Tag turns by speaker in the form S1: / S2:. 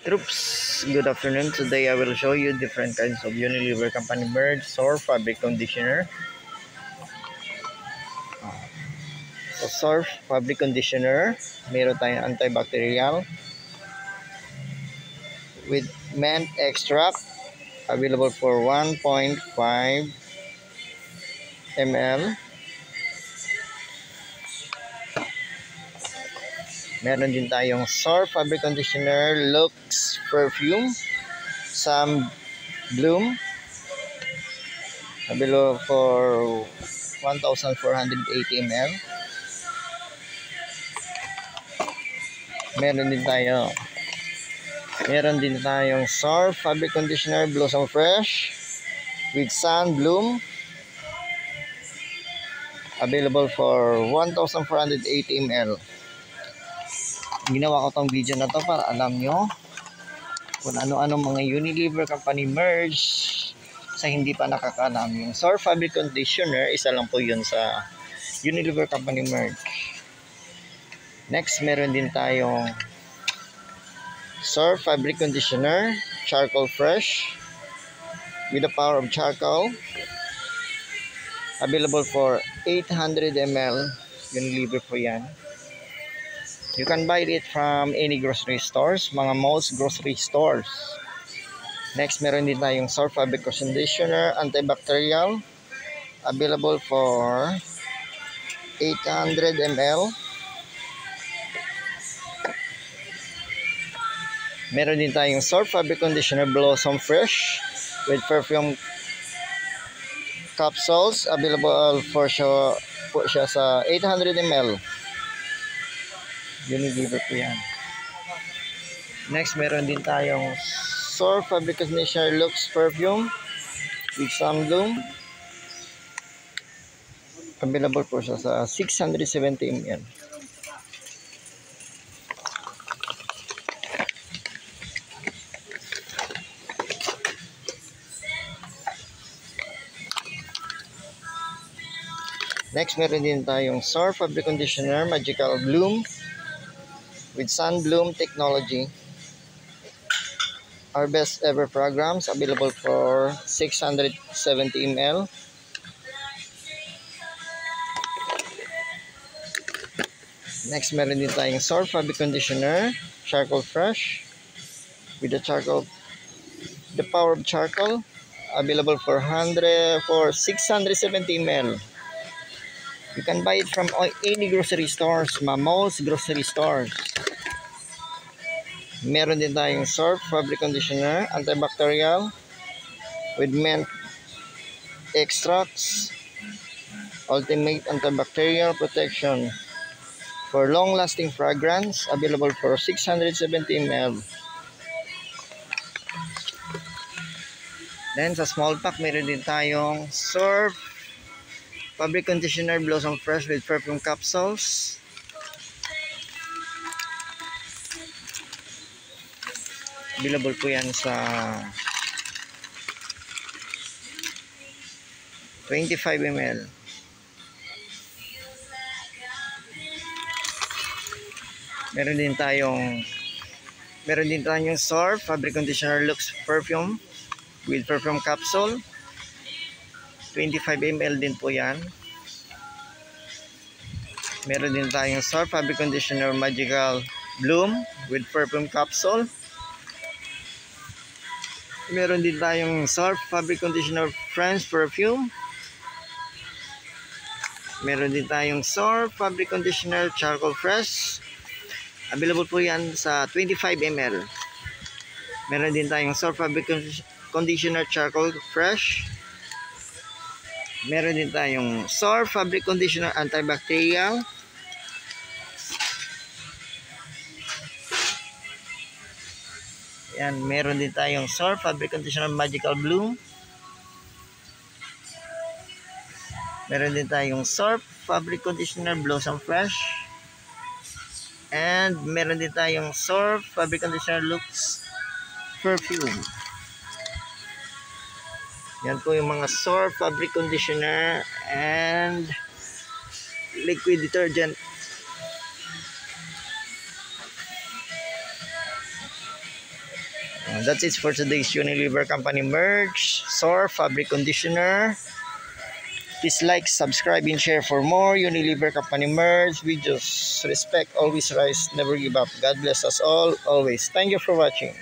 S1: Troops, good afternoon. Today I will show you different kinds of Unilever Company merged or fabric conditioner. So Surf fabric conditioner, meron tayong antibacterial with mint extract, available for 1.5 ml. Meron din tayong Surf fabric conditioner Lux perfume, Sam Bloom, available for 1,480 ml. Meron din tayong Surf fabric conditioner Blossom Fresh with Sun Bloom, available for 1,480 ml. Ginawa ko tong video na to para alam nyo kung ano-ano mga Unilever Company merge sa hindi pa nakakalam. Yung Surf fabric conditioner, isa lang po yun sa Unilever Company merge. Next, meron din tayong Surf fabric conditioner Charcoal Fresh with the power of charcoal, available for 800 ml. Unilever po yan. You can buy it from any grocery stores, mga most grocery stores. Next, meron din tayong Surf fabric conditioner antibacterial, available for 800 ml. Meron din tayong Surf fabric conditioner Blossom Fresh with perfume capsules, available for siya sa 800 ml. Unilever po yan. Next, meron din tayong Surf fabric conditioner Lux perfume with Sun Bloom, available po siya sa 670 ml. Next, meron din tayong Surf fabric conditioner Magical Bloom with Sun Bloom technology. Our best ever programs, available for 670 ml. Next, meron din tayong Surf fabric conditioner Charcoal Fresh with the power of charcoal, available for 670 ml. You can buy it from any grocery stores, most grocery stores. Meron din tayong Surf fabric conditioner antibacterial with mint extracts, ultimate antibacterial protection for long-lasting fragrance, available for 670 ml. Then sa small pack, meron din tayong Surf fabric conditioner Blossom Fresh with perfume capsules, available po yan sa 25 ml. Meron din tayong Surf fabric conditioner Lux perfume with perfume capsule, 25 ml din po yan. Meron din tayong Surf fabric conditioner Magical Bloom with perfume capsule. Meron din tayong Surf fabric conditioner French perfume. Meron din tayong Surf fabric conditioner Charcoal Fresh, available po yan sa 25 ml. Meron din tayong Surf fabric conditioner Charcoal Fresh. Meron din tayong Surf fabric conditioner antibacterial. Yan, meron din tayong Surf fabric conditioner Magical Bloom. Meron din tayong Surf fabric conditioner Blossom Fresh. And meron din tayong Surf fabric conditioner Lux perfume. Yan po yung mga Surf fabric conditioner and liquid detergent. That's it for today's Unilever Company merch, SOR fabric conditioner. Please like, subscribe, and share for more Unilever Company merch videos. Respect, always rise, never give up. God bless us all, always. Thank you for watching.